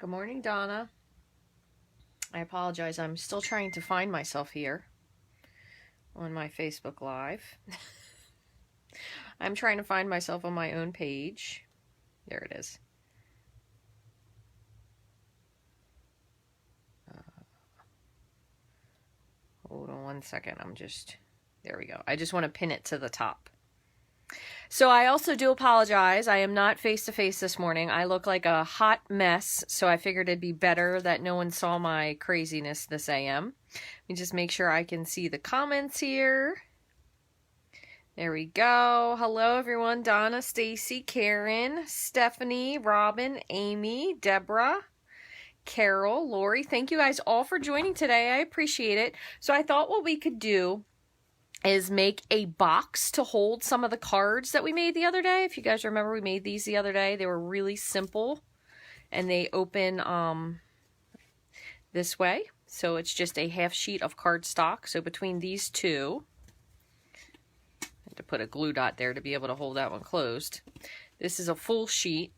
Good morning, Donna. I apologize. I'm still trying to find myself here on my Facebook Live. I'm trying to find myself on my own page. There it is. Hold on one second. There we go. I just want to pin it to the top. So I also do apologize. I am not face-to-face this morning. I look like a hot mess, so I figured it'd be better that no one saw my craziness this AM. Let me just make sure I can see the comments here. There we go. Hello, everyone. Donna, Stacy, Karen, Stephanie, Robin, Amy, Deborah, Carol, Lori. Thank you guys all for joining today. I appreciate it. So I thought what we could do is make a box to hold some of the cards that we made the other day. If you guys remember, we made these the other day. They were really simple, and they open this way. So it's just a half sheet of cardstock. So between these two, I had to put a glue dot there to be able to hold that one closed. This is a full sheet,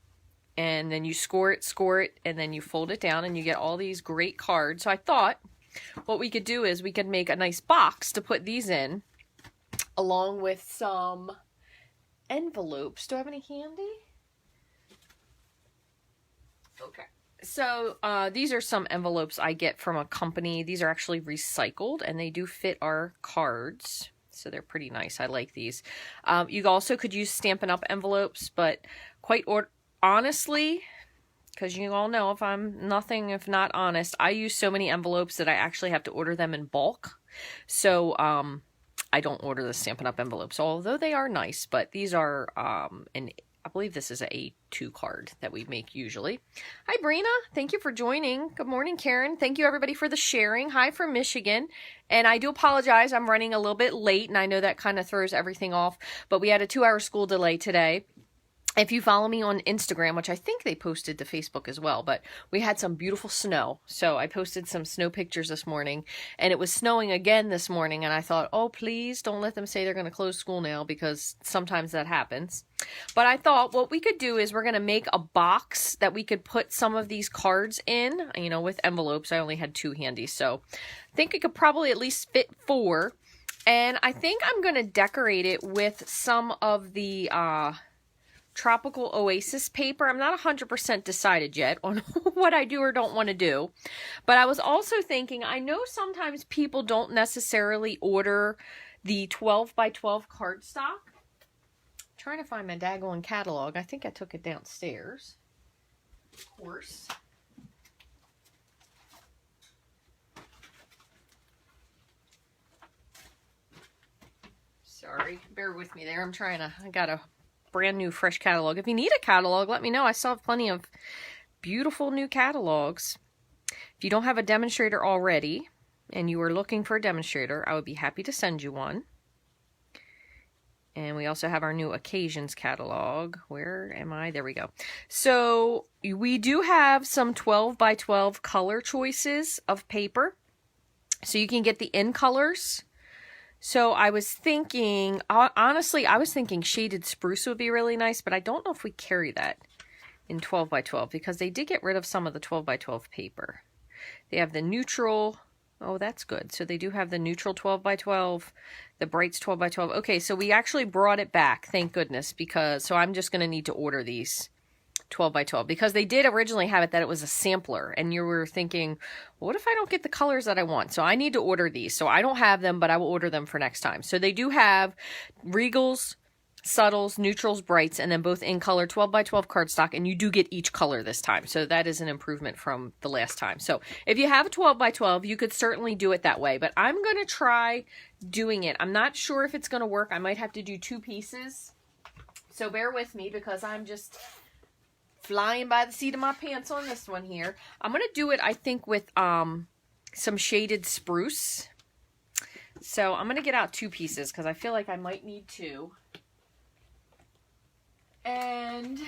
and then you score it, and then you fold it down, and you get all these great cards. So I thought what we could do is we could make a nice box to put these in, along with some envelopes. Do I have any handy? Okay. So these are some envelopes I get from a company. These are actually recycled, and they do fit our cards. So they're pretty nice. I like these. You also could use Stampin' Up envelopes, but honestly, because you all know if I'm nothing if not honest, I use so many envelopes that I actually have to order them in bulk. So I don't order the Stampin' Up envelopes, although they are nice. But these are, I believe this is an A2 card that we make usually. Hi, Brina. Thank you for joining. Good morning, Karen. Thank you, everybody, for the sharing. Hi from Michigan. And I do apologize. I'm running a little bit late, and I know that kind of throws everything off. But we had a 2-hour school delay today. If you follow me on Instagram, which I think they posted to Facebook as well, but we had some beautiful snow. So I posted some snow pictures this morning, and it was snowing again this morning. And I thought, oh, please don't let them say they're going to close school now, because sometimes that happens. But I thought what we could do is we're going to make a box that we could put some of these cards in, you know, with envelopes. I only had 2 handy, so I think it could probably at least fit 4. And I think I'm going to decorate it with some of the Tropical Oasis paper. I'm not 100% decided yet on what I do or don't want to do. But I was also thinking, I know sometimes people don't necessarily order the 12 by 12 cardstock. I'm trying to find my daggone catalog. I think I took it downstairs. Of course. Sorry, bear with me there. I got a brand new fresh catalog. If you need a catalog, let me know. I still have plenty of beautiful new catalogs. If you don't have a demonstrator already and you are looking for a demonstrator, I would be happy to send you one. And we also have our new occasions catalog. Where am I? There we go. So we do have some 12 by 12 color choices of paper. So you can get the in colors. So I was thinking, honestly, I was thinking shaded spruce would be really nice, but I don't know if we carry that in 12 by 12 because they did get rid of some of the 12 by 12 paper. They have the neutral. Oh, that's good. So they do have the neutral 12 by 12, the brights 12 by 12. Okay, so we actually brought it back, thank goodness, so I'm just going to need to order these 12 by 12 because they did originally have it that it was a sampler, and you were thinking, what if I don't get the colors that I want? So I need to order these. So I don't have them, but I will order them for next time. So they do have Regals, Subtles, Neutrals, Brights, and then both in color 12 by 12 cardstock, and you do get each color this time. So that is an improvement from the last time. So if you have a 12 by 12, you could certainly do it that way, but I'm going to try doing it. I'm not sure if it's going to work. I might have to do 2 pieces. So bear with me because I'm just flying by the seat of my pants on this one here. I'm going to do it, I think, with some shaded spruce. So I'm going to get out 2 pieces because I feel like I might need 2. And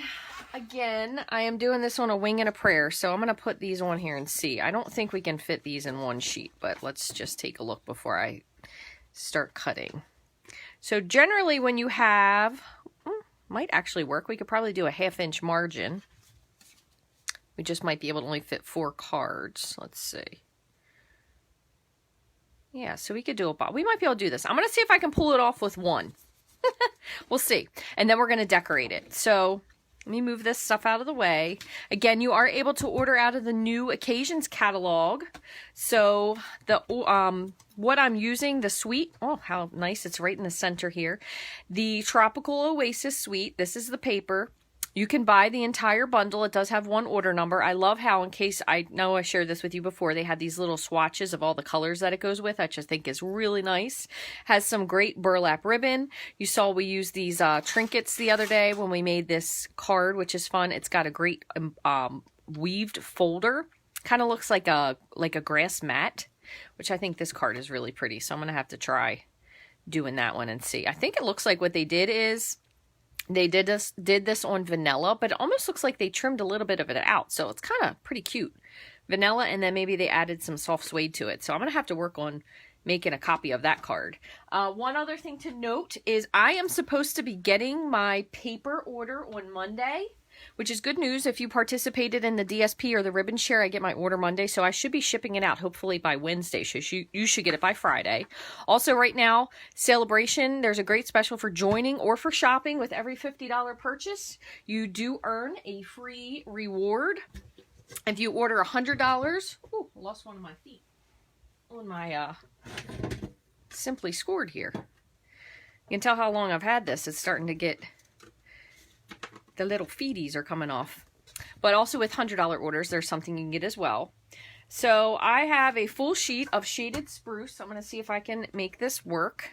again, I am doing this on a wing and a prayer, so I'm going to put these on here and see. I don't think we can fit these in one sheet, but let's just take a look before I start cutting. So generally when you have, might actually work, we could probably do a 1/2 inch margin. We just might be able to only fit 4 cards. Let's see. Yeah, so we could do a box. We might be able to do this. I'm going to see if I can pull it off with 1. We'll see. And then we're going to decorate it. So let me move this stuff out of the way. Again, you are able to order out of the new occasions catalog. So the what I'm using, the suite, oh, how nice. It's right in the center here. The Tropical Oasis suite. This is the paper. You can buy the entire bundle. It does have 1 order number. I love how, in case, I know I shared this with you before, they had these little swatches of all the colors that it goes with. I just think is really nice. Has some great burlap ribbon. You saw we used these trinkets the other day when we made this card, which is fun. It's got a great weaved folder. Kind of looks like a grass mat, which I think this card is really pretty. So I'm going to have to try doing that one and see. I think it looks like what they did is they did this on vanilla, but it almost looks like they trimmed a little bit of it out. So it's kind of pretty cute. Vanilla, and then maybe they added some soft suede to it. So I'm going to have to work on making a copy of that card. One other thing to note is I am supposed to be getting my paper order on Monday, which is good news. If you participated in the DSP or the ribbon share, I get my order Monday, so I should be shipping it out hopefully by Wednesday. So you should get it by Friday. Also, right now, Celebration, there's a great special for joining or for shopping. With every $50 purchase, you do earn a free reward. If you order $100, ooh, I lost one of my feet on my Simply Scored here. You can tell how long I've had this. It's starting to get... the little feeties are coming off. But also with $100 orders, there's something you can get as well. So I have a full sheet of shaded spruce. I'm going to see if I can make this work.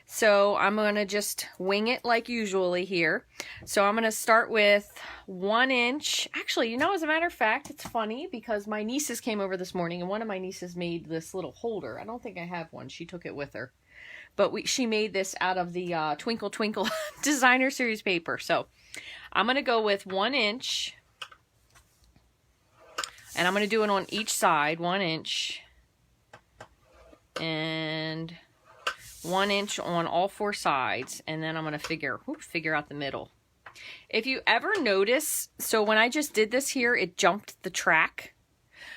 So I'm going to just wing it like usually here. So I'm going to start with 1 inch. Actually, you know, as a matter of fact, it's funny because my nieces came over this morning and one of my nieces made this little holder. I don't think I have one. She took it with her. But she made this out of the Twinkle Twinkle Designer Series paper. So I'm going to go with 1 inch, and I'm going to do it on each side, 1 inch, and 1 inch on all 4 sides, and then I'm going to figure out the middle. If you ever notice, so when I just did this here, it jumped the track.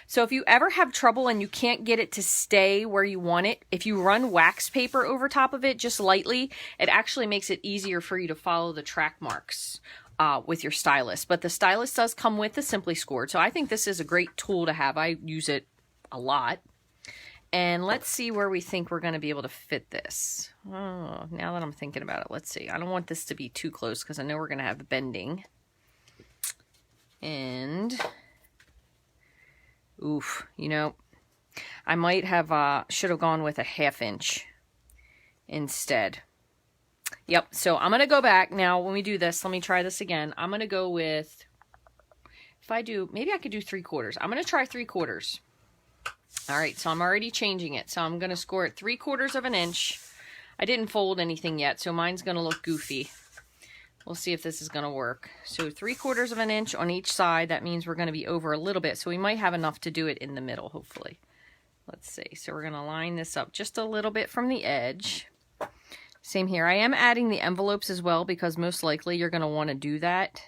So if you ever have trouble and you can't get it to stay where you want it, if you run wax paper over top of it just lightly, it actually makes it easier for you to follow the track marks with your stylus. But the stylus does come with the Simply Scored, so I think this is a great tool to have. I use it a lot. And let's see where we think we're going to be able to fit this. Oh, now that I'm thinking about it, let's see. I don't want this to be too close because I know we're going to have bending. And... oof, you know, I might have, should have gone with a 1/2 inch instead. Yep, so I'm going to go back now. When we do this, let me try this again. I'm going to go with, if I do, maybe I could do 3/4. I'm going to try 3/4. All right, so I'm already changing it. So I'm going to score it 3/4 of an inch. I didn't fold anything yet, so mine's going to look goofy. We'll see if this is going to work. So 3/4 of an inch on each side. That means we're going to be over a little bit. So we might have enough to do it in the middle, hopefully. Let's see. So we're going to line this up just a little bit from the edge. Same here. I am adding the envelopes as well because most likely you're going to want to do that.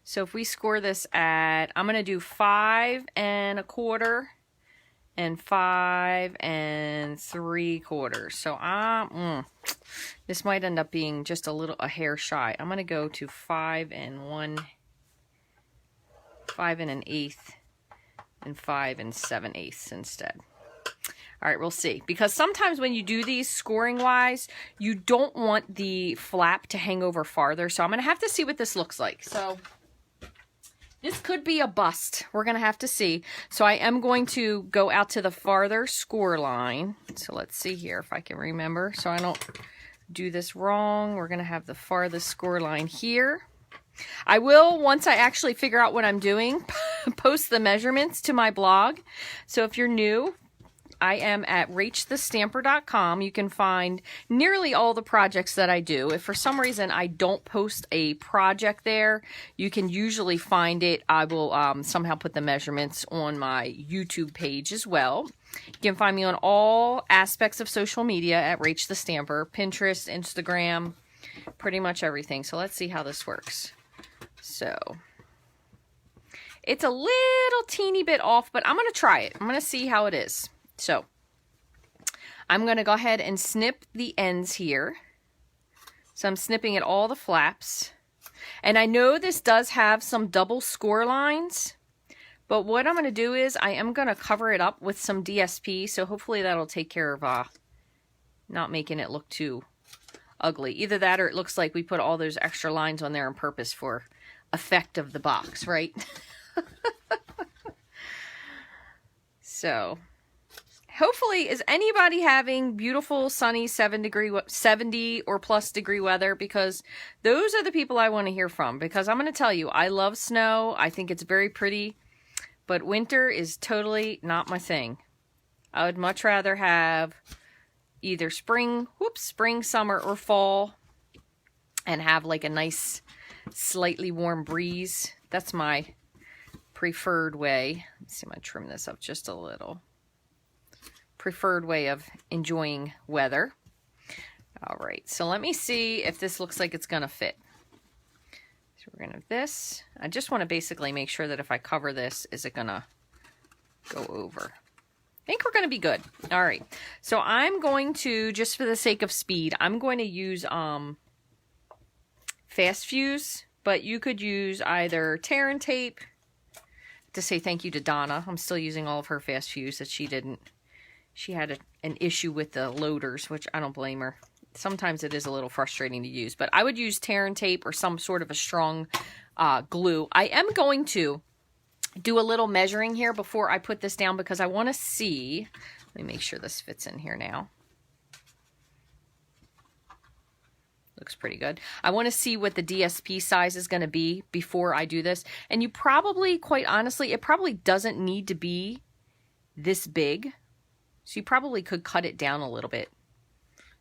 So if we score this at, I'm going to do 5 1/4 and 5 3/4. So this might end up being just a hair shy. I'm going to go to 5 1/8 and 5 7/8 instead. All right, we'll see. Because sometimes when you do these scoring wise, you don't want the flap to hang over farther. So I'm going to have to see what this looks like. So this could be a bust. We're going to have to see. So I am going to go out to the farther score line. So let's see here if I can remember. So I don't do this wrong. We're going to have the farthest score line here. I will, once I actually figure out what I'm doing, post the measurements to my blog. So if you're new, I am at Rachthestamper.com. You can find nearly all the projects that I do. If for some reason I don't post a project there, you can usually find it. I will somehow put the measurements on my YouTube page as well. You can find me on all aspects of social media at Rachthestamper, Pinterest, Instagram, pretty much everything. So let's see how this works. So It's a little teeny bit off, but I'm going to try it. I'm going to see how it is. So I'm going to go ahead and snip the ends here. So I'm snipping at all the flaps. And I know this does have some double score lines, but what I'm going to do is I am going to cover it up with some DSP, so hopefully that'll take care of not making it look too ugly. Either that or it looks like we put all those extra lines on there on purpose for effect of the box, right? So hopefully, is anybody having beautiful sunny 70 or plus degree weather? Because those are the people I want to hear from, because I'm going to tell you, I love snow. I think it's very pretty, but winter is totally not my thing. I would much rather have either spring, summer, or fall, and have like a nice, slightly warm breeze. That's my preferred way. Let's see, I'm going to trim this up just a little. Preferred way of enjoying weather. All right, so let me see if this looks like it's going to fit. So we're going to this. I just want to basically make sure that if I cover this, is it going to go over? I think we're going to be good. All right, so I'm going to, just for the sake of speed, I'm going to use fast fuse, but you could use either tear and tape. To say thank you to Donna. I'm still using all of her fast fuse that she didn't. She had an issue with the loaders, which I don't blame her. Sometimes it is a little frustrating to use, but I would use tear and tape or some sort of a strong glue. I am going to do a little measuring here before I put this down, because I want to see. Let me make sure this fits in here now. Looks pretty good. I want to see what the DSP size is going to be before I do this. And you probably, quite honestly, it probably doesn't need to be this big. So you probably could cut it down a little bit.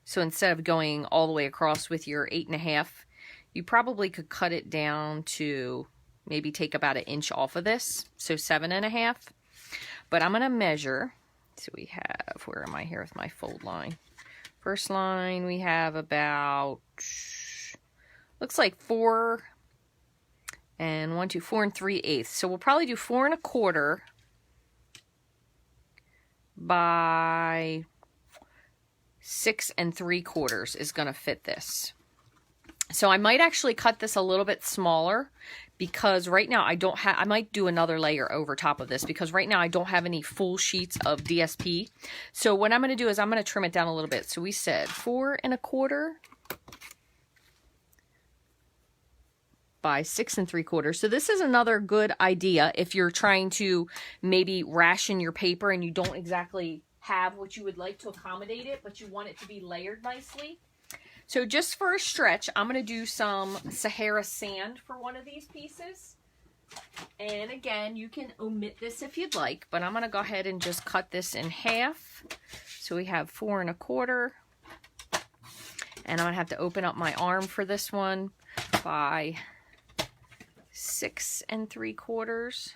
So instead of going all the way across with your 8.5, you probably could cut it down to maybe take about an inch off of this. So 7.5. But I'm going to measure. So we have, where am I here with my fold line? First line, we have about, looks like 4 and 1, 2, 4 3/8. So we'll probably do 4 1/4 by 6 3/4 is going to fit this. So I might actually cut this a little bit smaller, because right now I don't have, I might do another layer over top of this, because right now I don't have any full sheets of DSP. So what I'm going to do is I'm going to trim it down a little bit. So we said 4 1/4 by 6 3/4. So this is another good idea if you're trying to maybe ration your paper and you don't exactly have what you would like to accommodate it, but you want it to be layered nicely. So just for a stretch, I'm going to do some Sahara sand for one of these pieces. And again, you can omit this if you'd like, but I'm going to go ahead and just cut this in half. So we have 4 1/4. And I'm going to have to open up my arm for this one by 6 3/4.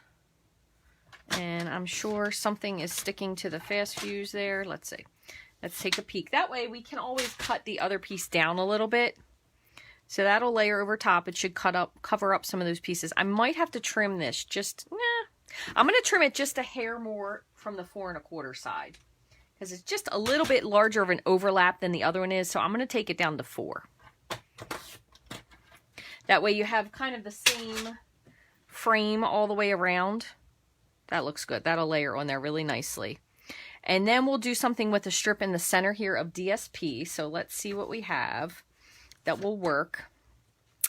And I'm sure something is sticking to the fast fuse there. Let's see. Let's take a peek. That way we can always cut the other piece down a little bit. So that'll layer over top. It should cover up some of those pieces. I might have to trim this just, I'm going to trim it just a hair more from the 4 1/4 side, because it's just a little bit larger of an overlap than the other one is. So I'm going to take it down to 4. That way you have kind of the same frame all the way around. That looks good. That'll layer on there really nicely. And then we'll do something with the strip in the center here of DSP. So let's see what we have that will work.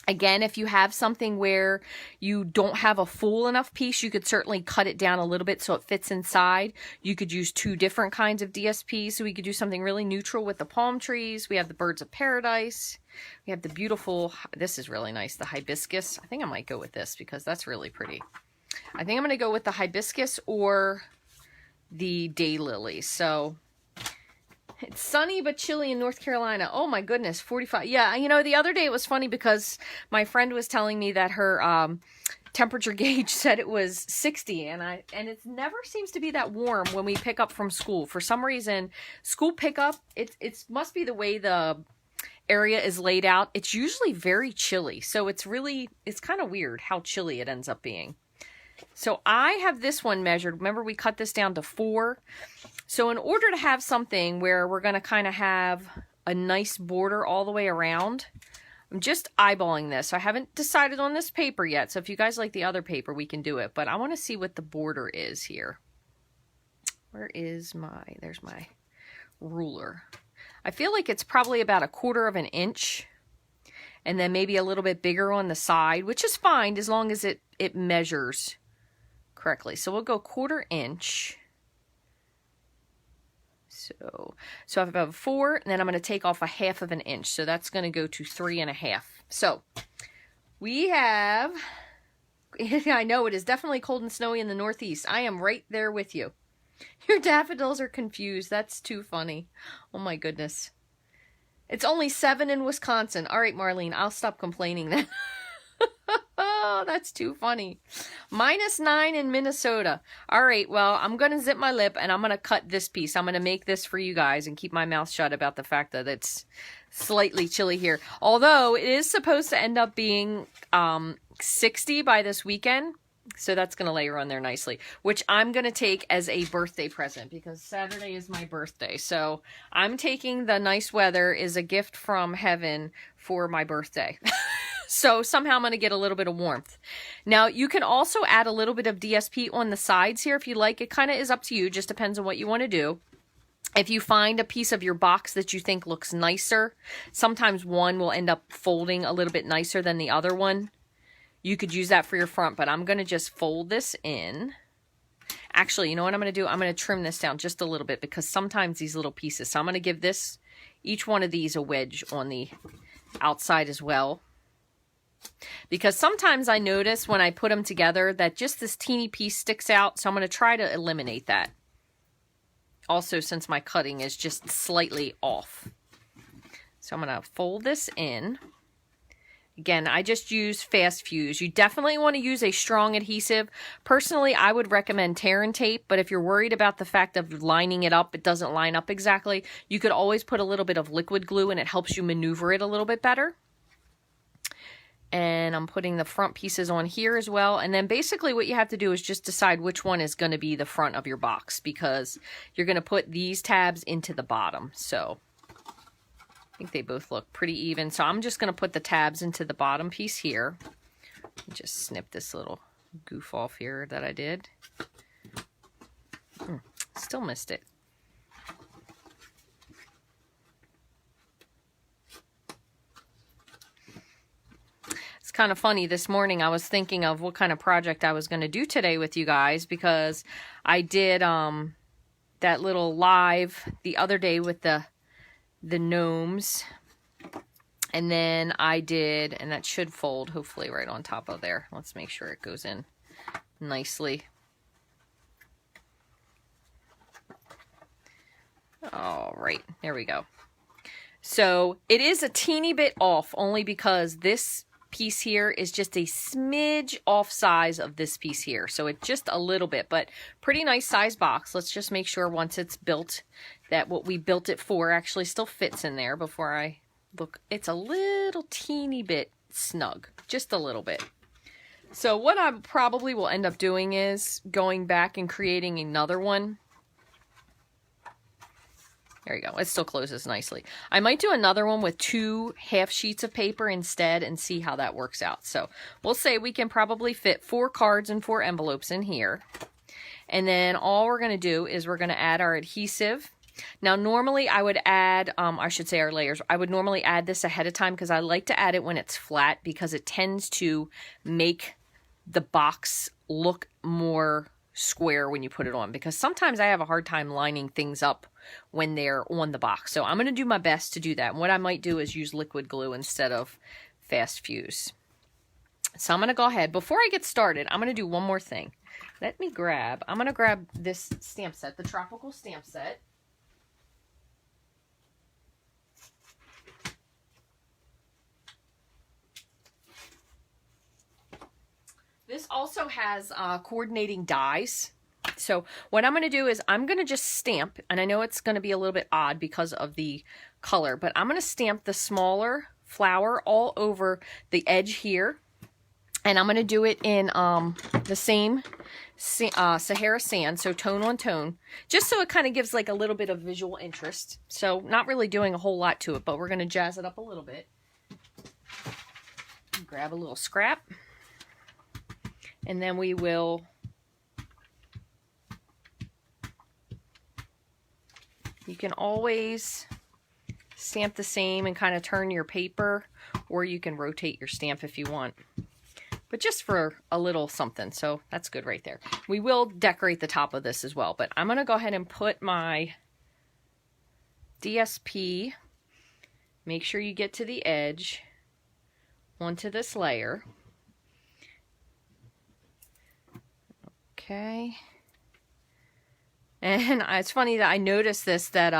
Again, if you have something where you don't have a full enough piece, you could certainly cut it down a little bit so it fits inside. You could use 2 different kinds of DSP. So we could do something really neutral with the palm trees. We have the birds of paradise. We have the beautiful, this is really nice, the hibiscus. I think I might go with this because that's really pretty. I think I'm going to go with the hibiscus or the daylilies. So it's sunny but chilly in North Carolina. Oh my goodness, 45. Yeah, you know, the other day it was funny because my friend was telling me that her temperature gauge said it was 60, and it never seems to be that warm when we pick up from school. For some reason, school pickup, it must be the way the area is laid out. It's usually very chilly. So it's kind of weird how chilly it ends up being. So I have this one measured. Remember, we cut this down to 4. So in order to have something where we're going to kind of have a nice border all the way around, I'm just eyeballing this. I haven't decided on this paper yet. So if you guys like the other paper, we can do it. But I want to see what the border is here. Where is there's my ruler. I feel like it's probably about 1/4 of an inch. And then maybe a little bit bigger on the side, which is fine as long as it measures correctly. So we'll go 1/4 inch. So I have about 4, and then I'm going to take off 1/2 of an inch. So that's going to go to 3.5. So we have, I know it is definitely cold and snowy in the Northeast. I am right there with you. Your daffodils are confused. That's too funny. Oh my goodness. It's only 7 in Wisconsin. All right, Marlene, I'll stop complaining then. Oh, that's too funny. -9 in Minnesota. All right, well, I'm going to zip my lip and I'm going to cut this piece. I'm going to make this for you guys and keep my mouth shut about the fact that it's slightly chilly here. Although it is supposed to end up being 60 by this weekend. So that's going to layer on there nicely, which I'm going to take as a birthday present because Saturday is my birthday. So I'm taking the nice weather as a gift from heaven for my birthday. So somehow I'm going to get a little bit of warmth. Now you can also add a little bit of DSP on the sides here if you like. It kind of is up to you. Just depends on what you want to do. If you find a piece of your box that you think looks nicer, sometimes one will end up folding a little bit nicer than the other one. You could use that for your front, but I'm going to just fold this in. Actually, you know what I'm going to do? I'm going to trim this down just a little bit because sometimes these little pieces. So I'm going to give each one of these a wedge on the outside as well. Because sometimes I notice when I put them together that just this teeny piece sticks out. So I'm going to try to eliminate that. Also, since my cutting is just slightly off. So I'm going to fold this in. Again, I just use fast fuse. You definitely want to use a strong adhesive. Personally, I would recommend tear and tape, but if you're worried about the fact of lining it up, it doesn't line up exactly, you could always put a little bit of liquid glue and it helps you maneuver it a little bit better. And I'm putting the front pieces on here as well. And then basically what you have to do is just decide which one is going to be the front of your box because you're going to put these tabs into the bottom. So I think they both look pretty even. So I'm just going to put the tabs into the bottom piece here. Just snip this little goof off here that I did. Still missed it. It's kind of funny. This morning I was thinking of what kind of project I was going to do today with you guys because I did that little live the other day with the gnomes, and then I did, and that should fold hopefully right on top of there. Let's make sure it goes in nicely. All right, there we go. So it is a teeny bit off only because this piece here is just a smidge off size of this piece here. So it's just a little bit, but pretty nice size box. Let's just make sure once it's built that what we built it for actually still fits in there before I look. It's a little teeny bit snug, just a little bit. So what I probably will end up doing is going back and creating another one. There you go. It still closes nicely. I might do another one with 2 half sheets of paper instead and see how that works out. So we'll say we can probably fit 4 cards and 4 envelopes in here. And then all we're going to do is we're going to add our adhesive. Now normally I would add, I should say our layers. I would normally add this ahead of time because I like to add it when it's flat because it tends to make the box look more square when you put it on, because sometimes I have a hard time lining things up when they're on the box. So I'm going to do my best to do that. And what I might do is use liquid glue instead of fast fuse. So I'm going to go ahead. Before I get started, I'm going to do one more thing. I'm going to grab this stamp set, the tropical stamp set. This also has coordinating dies. So what I'm going to do is I'm going to just stamp, and I know it's going to be a little bit odd because of the color, but I'm going to stamp the smaller flower all over the edge here. And I'm going to do it in the same Sahara sand, so tone on tone, just so it kind of gives like a little bit of visual interest. So not really doing a whole lot to it, but we're going to jazz it up a little bit. Grab a little scrap, and then we will you can always stamp the same and kind of turn your paper, or you can rotate your stamp if you want. But just for a little something, so that's good right there. We will decorate the top of this as well, but I'm going to go ahead and put my DSP, make sure you get to the edge, onto this layer. Okay. And it's funny that I noticed this, that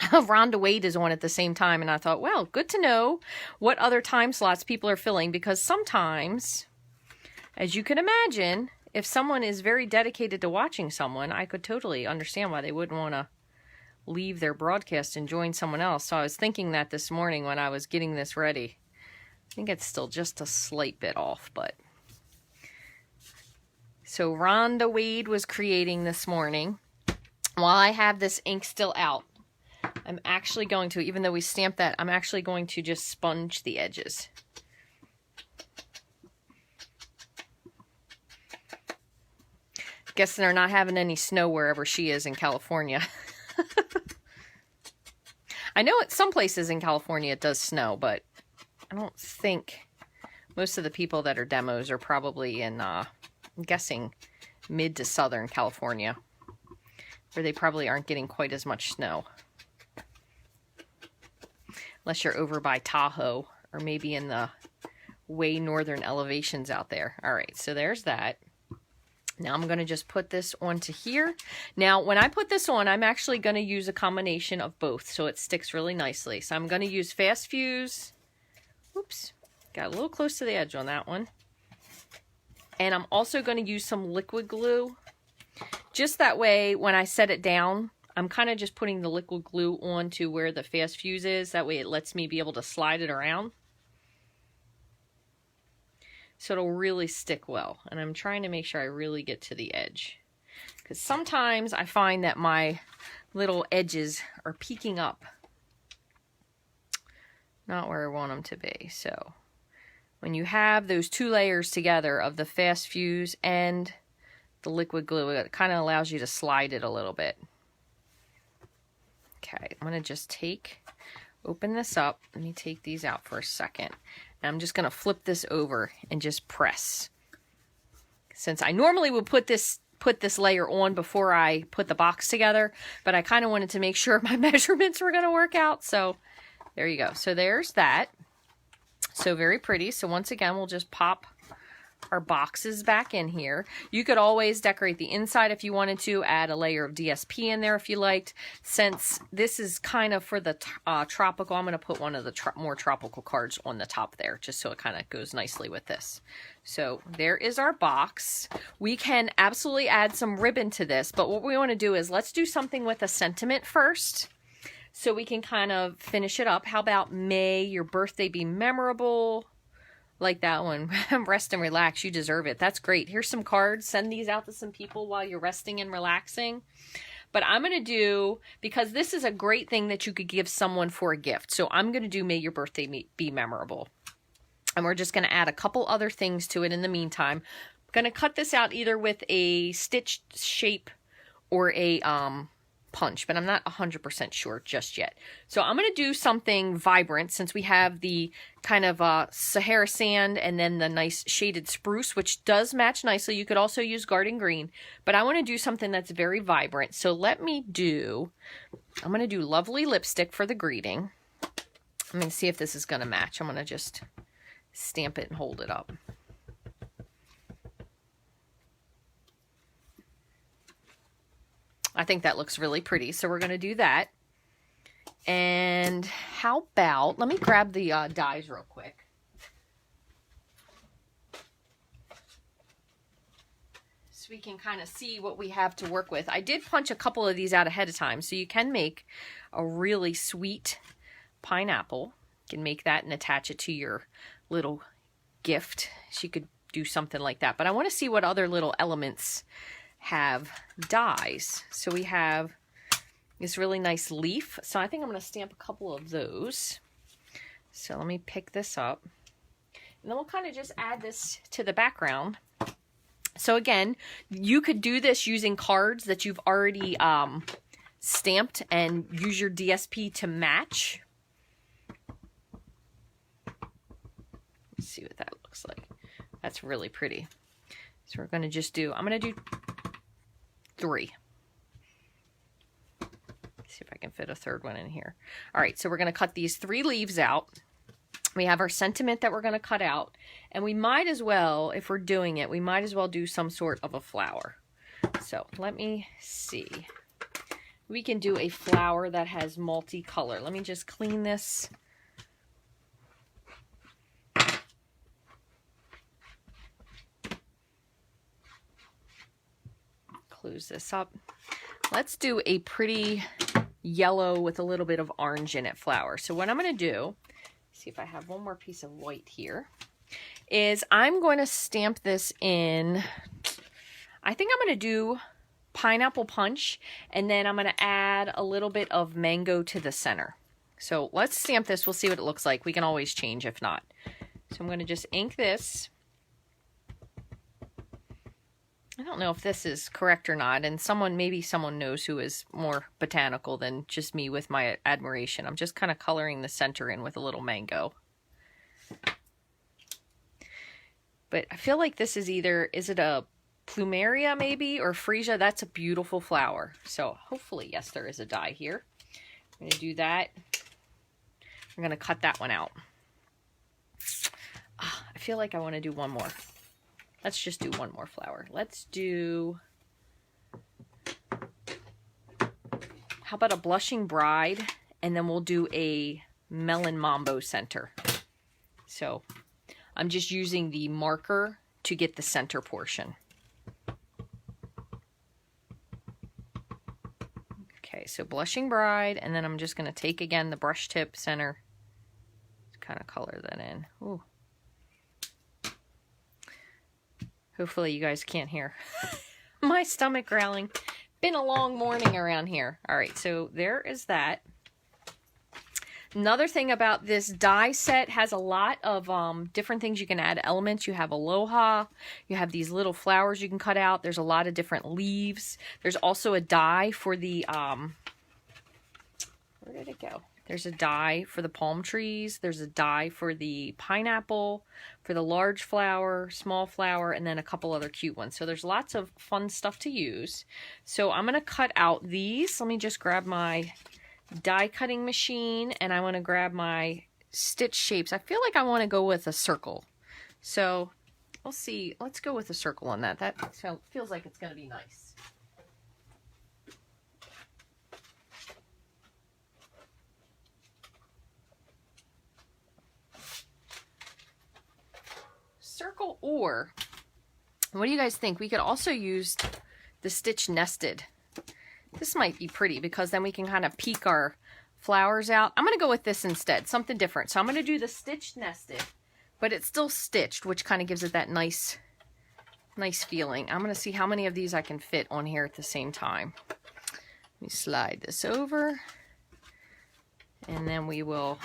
Rhonda Wade is on at the same time, and I thought, well, good to know what other time slots people are filling, because sometimes, as you can imagine, if someone is very dedicated to watching someone, I could totally understand why they wouldn't want to leave their broadcast and join someone else. So I was thinking that this morning when I was getting this ready. I think it's still just a slight bit off, but... So Rhonda Wade was creating this morning. While I have this ink still out, I'm actually going to, even though we stamped that, I'm actually going to just sponge the edges. Guessing they're not having any snow wherever she is in California. I know at some places in California it does snow, but I don't think most of the people that are demos are probably in, I'm guessing, mid to southern California, where they probably aren't getting quite as much snow. Unless you're over by Tahoe, or maybe in the way northern elevations out there. All right, so there's that. Now I'm going to just put this onto here. Now, when I put this on, I'm actually going to use a combination of both, so it sticks really nicely. So I'm going to use Fast Fuse. Oops, got a little close to the edge on that one. And I'm also going to use some liquid glue. Just that way, when I set it down, I'm kind of just putting the liquid glue onto where the Fast Fuse is. That way it lets me be able to slide it around. So it'll really stick well. And I'm trying to make sure I really get to the edge. Because sometimes I find that my little edges are peeking up. Not where I want them to be. So when you have those two layers together of the Fast Fuse and the liquid glue, it kind of allows you to slide it a little bit. Okay, I'm going to just open this up. Let me take these out for a second. And I'm just going to flip this over and just press. Since I normally would put this layer on before I put the box together, but I kind of wanted to make sure my measurements were going to work out. So there you go. So there's that. So very pretty. So once again, we'll just pop our boxes back in here. You could always decorate the inside if you wanted to, add a layer of DSP in there if you liked. Since this is kind of for the tropical, I'm going to put one of the more tropical cards on the top there, just so it kind of goes nicely with this. So there is our box. We can absolutely add some ribbon to this, but what we want to do is let's do something with a sentiment first, so we can kind of finish it up. How about may your birthday be memorable? Like that one. Rest and relax. You deserve it. That's great. Here's some cards. Send these out to some people while you're resting and relaxing. But I'm going to do, because this is a great thing that you could give someone for a gift. So I'm going to do may your birthday be memorable. And we're just going to add a couple other things to it in the meantime. I'm going to cut this out either with a stitched shape or a punch, but I'm not 100% sure just yet. So I'm going to do something vibrant, since we have the kind of Sahara sand and then the nice shaded spruce, which does match nicely. You could also use garden green, but I want to do something that's very vibrant. So I'm going to do Lovely Lipstick for the greeting. I'm going to see if this is going to match. I'm going to just stamp it and hold it up. I think that looks really pretty, so we're going to do that. And how about, let me grab the dies real quick. So we can kind of see what we have to work with. I did punch a couple of these out ahead of time, so you can make a really sweet pineapple. You can make that and attach it to your little gift. She could do something like that. But I want to see what other little elements have dies. So we have this really nice leaf. So I think I'm going to stamp a couple of those. So let me pick this up. And then we'll kind of just add this to the background. So again, you could do this using cards that you've already stamped and use your DSP to match. Let's see what that looks like. That's really pretty. So we're going to just do, I'm going to do 3. Let's see if I can fit a third one in here. All right, so we're going to cut these 3 leaves out. We have our sentiment that we're going to cut out. And we might as well, if we're doing it, we might as well do some sort of a flower. So let me see. We can do a flower that has multicolor. Let me just clean this. Close this up. Let's do a pretty yellow with a little bit of orange in it flower. So what I'm going to do, see if I have one more piece of white here, is I'm going to stamp this in, I think I'm going to do pineapple punch, and then I'm going to add a little bit of mango to the center. So let's stamp this. We'll see what it looks like. We can always change if not. So I'm going to just ink this. I don't know if this is correct or not, and maybe someone knows who is more botanical than just me with my admiration. I'm just kind of coloring the center in with a little mango. But I feel like this is either, is it a plumeria maybe, or freesia? That's a beautiful flower. So hopefully, yes, there is a die here. I'm going to do that. I'm going to cut that one out. I feel like I want to do one more. Let's just do one more flower. Let's do, how about a blushing bride? And then we'll do a melon mambo center. So I'm just using the marker to get the center portion. Okay, so blushing bride, and then I'm just going to take again the brush tip center, kind of color that in. Ooh. Hopefully you guys can't hear my stomach growling. Been a long morning around here. All right, so there is that. Another thing about this die set has a lot of different things you can add elements. You have aloha. You have these little flowers you can cut out. There's a lot of different leaves. There's also a die for the, where did it go? There's a die for the palm trees. There's a die for the pineapple, for the large flower, small flower, and then a couple other cute ones. So there's lots of fun stuff to use. So I'm going to cut out these. Let me just grab my die cutting machine, and I want to grab my stitch shapes. I feel like I want to go with a circle. So we'll see. Let's go with a circle on that. That feels like it's going to be nice. Circle, or what do you guys think? We could also use the stitch nested. This might be pretty because then we can kind of peek our flowers out. I'm going to go with this instead, something different. So I'm going to do the stitch nested, but it's still stitched, which kind of gives it that nice feeling. I'm going to see how many of these I can fit on here at the same time. Let me slide this over, and then we will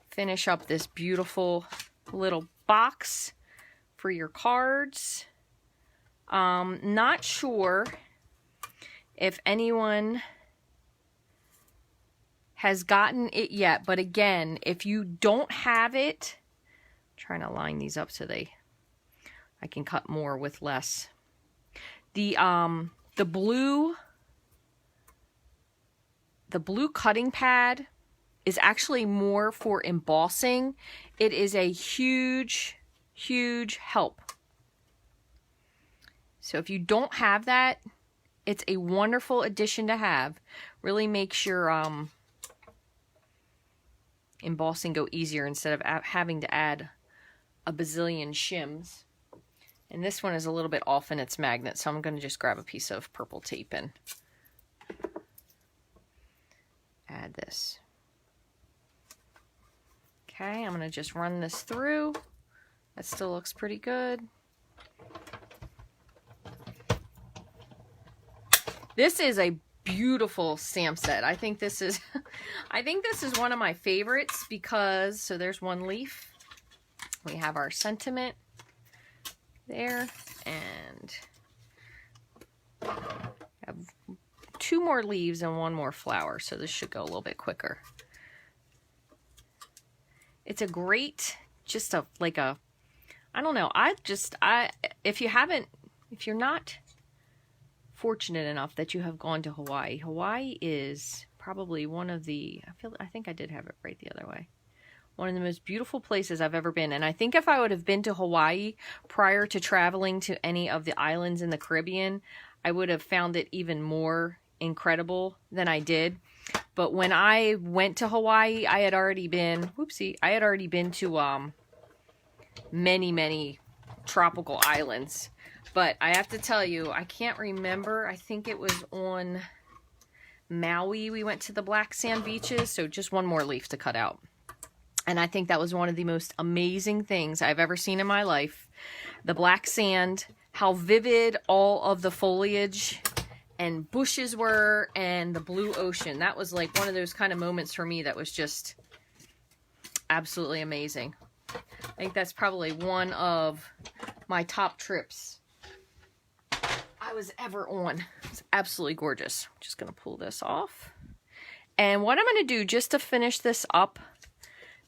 finish up this beautiful little box for your cards. Not sure if anyone has gotten it yet, but again, if you don't have it, I'm trying to line these up so I can cut more with less. The blue cutting pad is actually more for embossing. It is a huge help. So if you don't have that, it's a wonderful addition to have. Really makes your embossing go easier instead of having to add a bazillion shims. And this one is a little bit off in its magnet, so I'm going to just grab a piece of purple tape and add this. Okay, I'm going to just run this through That still looks pretty good. This is a beautiful stamp set. I think this is one of my favorites because, so there's one leaf. We have our sentiment there, and have 2 more leaves and 1 more flower, so this should go a little bit quicker. It's a great, just a, like a, I don't know, if you're not fortunate enough that you have gone to Hawaii, Hawaii is probably one of the, I think I did have it right the other way. One of the most beautiful places I've ever been. And I think if I would have been to Hawaii prior to traveling to any of the islands in the Caribbean, I would have found it even more incredible than I did. But when I went to Hawaii, I had already been to many, many tropical islands. But I have to tell you, I can't remember. I think it was on Maui. We went to the black sand beaches. So just 1 more leaf to cut out. And I think that was one of the most amazing things I've ever seen in my life. The black sand, how vivid all of the foliage and bushes were, and the blue ocean. That was like one of those kind of moments for me that was just absolutely amazing. I think that's probably one of my top trips I was ever on. It's absolutely gorgeous. I'm just going to pull this off. And what I'm going to do just to finish this up,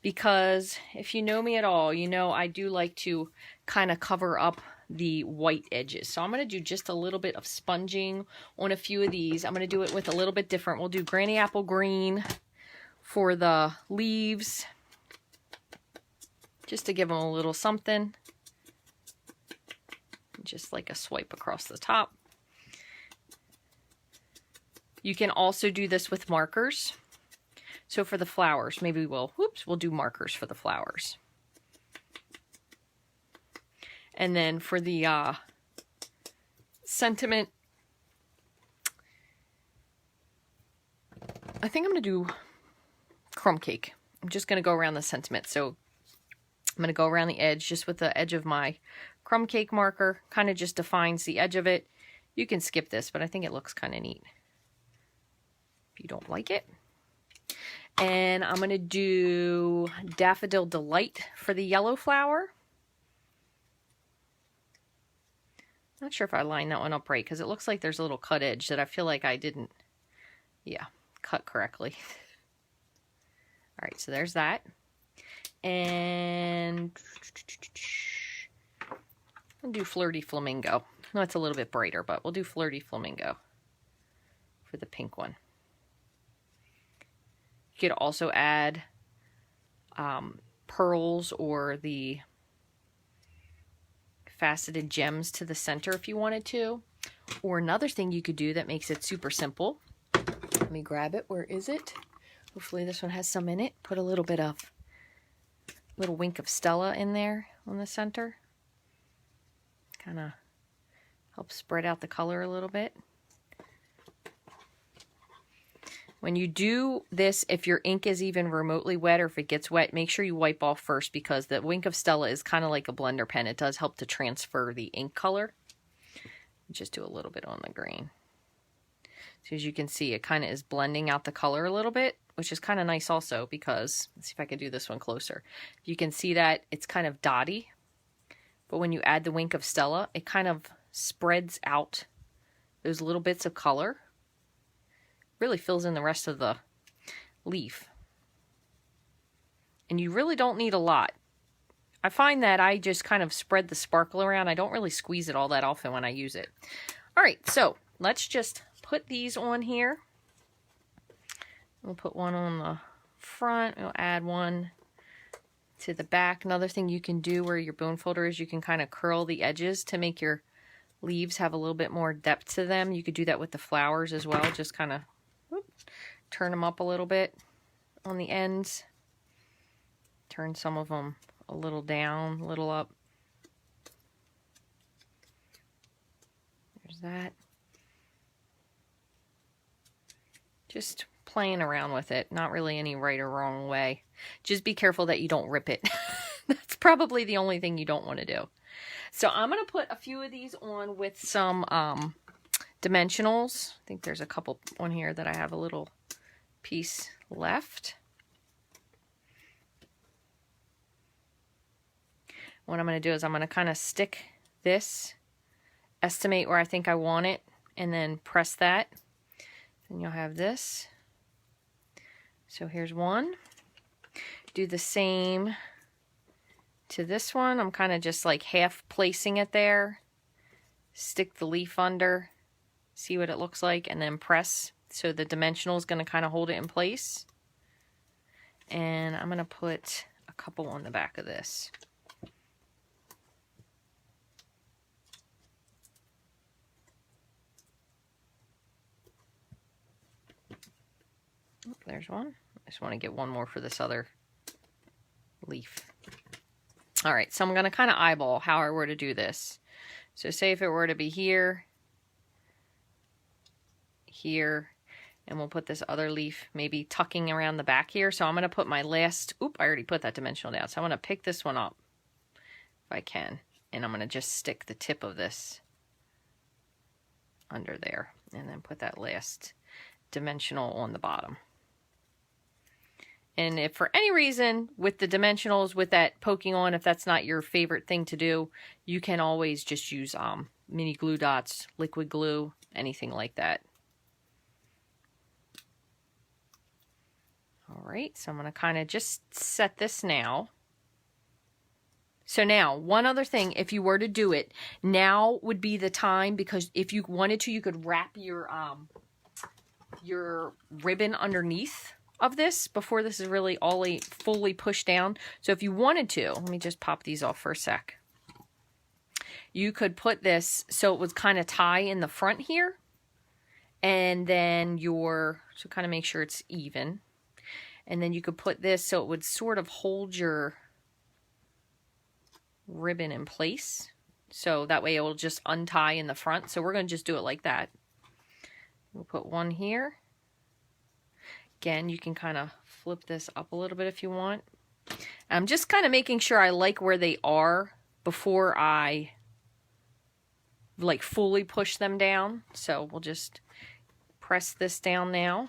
because if you know me at all, you know I do like to kind of cover up the white edges. So I'm going to do just a little bit of sponging on a few of these. I'm going to do it with a little bit different. We'll do Granny Apple Green for the leaves, just to give them a little something. Just like a swipe across the top. You can also do this with markers. So for the flowers, maybe we'll do markers for the flowers. And then for the sentiment, I think I'm going to do crumb cake. I'm just going to go around the sentiment. So I'm going to go around the edge just with the edge of my crumb cake marker. Kind of just defines the edge of it. You can skip this, but I think it looks kind of neat if you don't like it. And I'm going to do Daffodil Delight for the yellow flower. Not sure if I lined that one up right, because it looks like there's a little cut edge that I feel like I didn't, cut correctly. All right, so there's that. And I'll do Flirty Flamingo. No, it's a little bit brighter, but we'll do Flirty Flamingo for the pink one. You could also add pearls or the faceted gems to the center if you wanted to. Or another thing you could do that makes it super simple. Let me grab it. Where is it? Hopefully this one has some in it. Put a little bit of, little wink of Stella in there on the center. Kind of helps spread out the color a little bit. When you do this, if your ink is even remotely wet or if it gets wet, make sure you wipe off first, because the Wink of Stella is kind of like a blender pen. It does help to transfer the ink color. Just do a little bit on the green. So as you can see, it kind of is blending out the color a little bit, which is kind of nice also because, let's see if I can do this one closer. You can see that it's kind of dotty, but when you add the Wink of Stella, it kind of spreads out those little bits of color. Really fills in the rest of the leaf. And you really don't need a lot. I find that I just kind of spread the sparkle around. I don't really squeeze it all that often when I use it. All right, so let's just put these on here. We'll put one on the front. We'll add one to the back. Another thing you can do where your bone folder is, you can kind of curl the edges to make your leaves have a little bit more depth to them. You could do that with the flowers as well. Just kind of turn them up a little bit on the ends. Turn some of them a little down, a little up. There's that. Just playing around with it. Not really any right or wrong way. Just be careful that you don't rip it. That's probably the only thing you don't want to do. So I'm going to put a few of these on with some dimensionals. I think there's a couple on here that I have a little piece left. What I'm going to do is I'm going to kind of stick this, estimate where I think I want it, and then press that. Then you'll have this. So here's one. Do the same to this one. I'm kind of just like half placing it there. Stick the leaf under, see what it looks like, and then press. So the dimensional is going to kind of hold it in place. And I'm going to put a couple on the back of this. There's one. I just want to get one more for this other leaf. All right, so I'm going to kind of eyeball how I were to do this. So say if it were to be here, here, and we'll put this other leaf maybe tucking around the back here. So I'm going to put my last, I already put that dimensional down. So I'm going to pick this one up if I can, and I'm going to just stick the tip of this under there, and then put that last dimensional on the bottom. And if for any reason with the dimensionals, with that poking on, if that's not your favorite thing to do, you can always just use mini glue dots, liquid glue, anything like that. All right, so I'm going to kind of just set this now. So now, one other thing, if you were to do it, now would be the time, because if you wanted to, you could wrap your ribbon underneath of this before this is really all fully pushed down. So if you wanted to, let me just pop these off for a sec. You could put this so it would kind of tie in the front here, and then so kind of make sure it's even. And then you could put this so it would sort of hold your ribbon in place. So that way it will just untie in the front. So we're going to just do it like that. We'll put one here. Again, you can kind of flip this up a little bit if you want. I'm just kind of making sure I like where they are before I like fully push them down. So we'll just press this down now.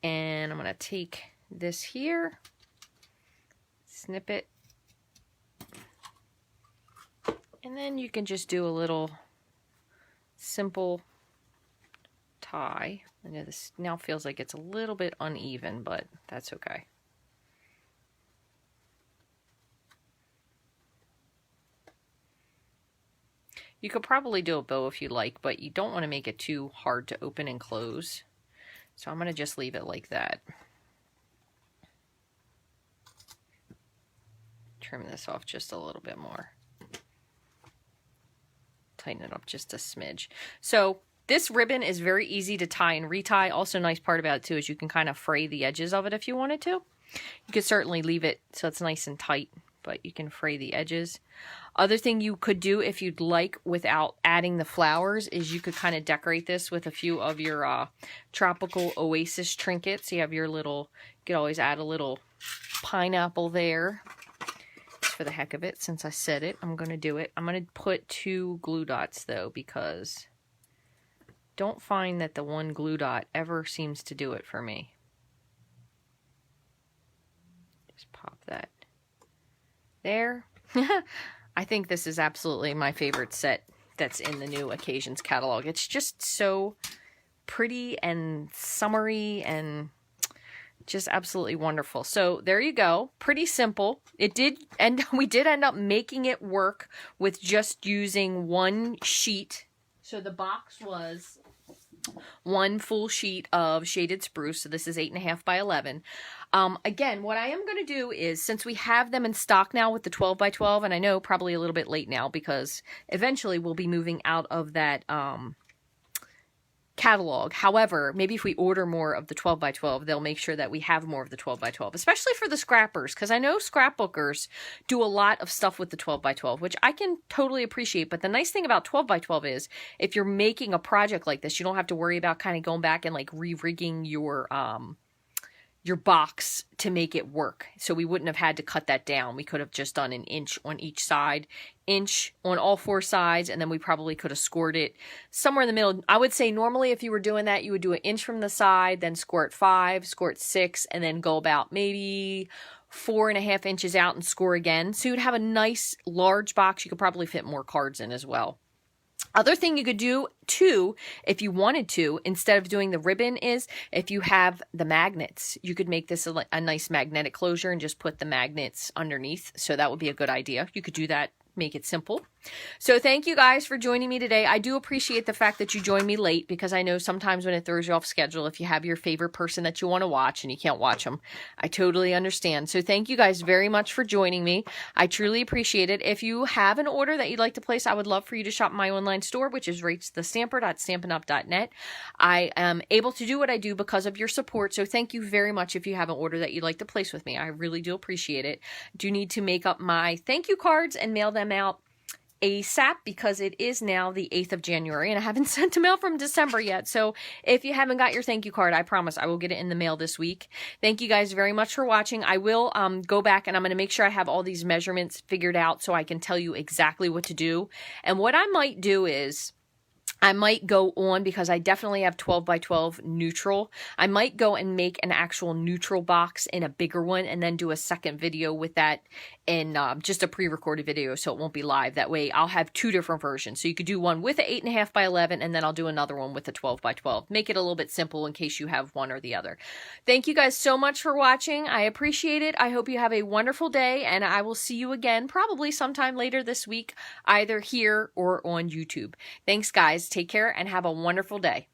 And I'm going to take this here, snip it, and then you can just do a little simple tie. I know this now feels like it's a little bit uneven, but that's okay. You could probably do a bow if you like, but you don't want to make it too hard to open and close. So I'm going to just leave it like that. Trim this off just a little bit more. Tighten it up just a smidge. So this ribbon is very easy to tie and retie. Also, a nice part about it too is you can kind of fray the edges of it if you wanted to. You could certainly leave it so it's nice and tight, but you can fray the edges. Other thing you could do if you'd like without adding the flowers is you could kind of decorate this with a few of your tropical oasis trinkets. You have your little, you could always add a little pineapple there. Just for the heck of it, since I said it, I'm going to do it. I'm going to put 2 glue dots though, because don't find that the one glue dot ever seems to do it for me. Just pop that there. I think this is absolutely my favorite set that's in the new Occasions catalog. It's just so pretty and summery and just absolutely wonderful. So there you go. Pretty simple. It did, and we did end up making it work with just using one sheet. So the box was one full sheet of shaded spruce. So this is 8.5 by 11. Again, what I am going to do is, since we have them in stock now with the 12 by 12, and I know probably a little bit late now because eventually we'll be moving out of that catalog. However, maybe if we order more of the 12 by 12, they'll make sure that we have more of the 12 by 12, especially for the scrappers, because I know scrapbookers do a lot of stuff with the 12 by 12, which I can totally appreciate. But the nice thing about 12 by 12 is if you're making a project like this, you don't have to worry about kind of going back and like re-rigging your box to make it work. So we wouldn't have had to cut that down. We could have just done an inch on each side, inch on all 4 sides, and then we probably could have scored it somewhere in the middle. I would say normally if you were doing that, you would do an inch from the side, then score it 5, score it 6, and then go about maybe 4.5 inches out and score again. So you'd have a nice large box. You could probably fit more cards in as well. Other thing you could do too, if you wanted to, instead of doing the ribbon, is if you have the magnets, you could make this a nice magnetic closure and just put the magnets underneath. So that would be a good idea. You could do that, make it simple. So thank you guys for joining me today. I do appreciate the fact that you joined me late, because I know sometimes when it throws you off schedule, if you have your favorite person that you want to watch and you can't watch them, I totally understand. So thank you guys very much for joining me. I truly appreciate it. If you have an order that you'd like to place, I would love for you to shop my online store, which is rachthestamper.stampinup.net. I am able to do what I do because of your support. So thank you very much if you have an order that you'd like to place with me. I really do appreciate it. I do need to make up my thank you cards and mail them out ASAP, because it is now the 8th of January and I haven't sent them out from December yet. So if you haven't got your thank you card, I promise I will get it in the mail this week. Thank you guys very much for watching. I will go back and I'm going to make sure I have all these measurements figured out so I can tell you exactly what to do. And what I might do is I might go on, because I definitely have 12 by 12 neutral. I might go and make an actual neutral box in a bigger one and then do a second video with that in just a pre-recorded video, so it won't be live. That way I'll have 2 different versions. So you could do one with an 8.5 by 11 and then I'll do another one with a 12 by 12. Make it a little bit simple in case you have one or the other. Thank you guys so much for watching. I appreciate it. I hope you have a wonderful day, and I will see you again probably sometime later this week, either here or on YouTube. Thanks guys. Take care and have a wonderful day.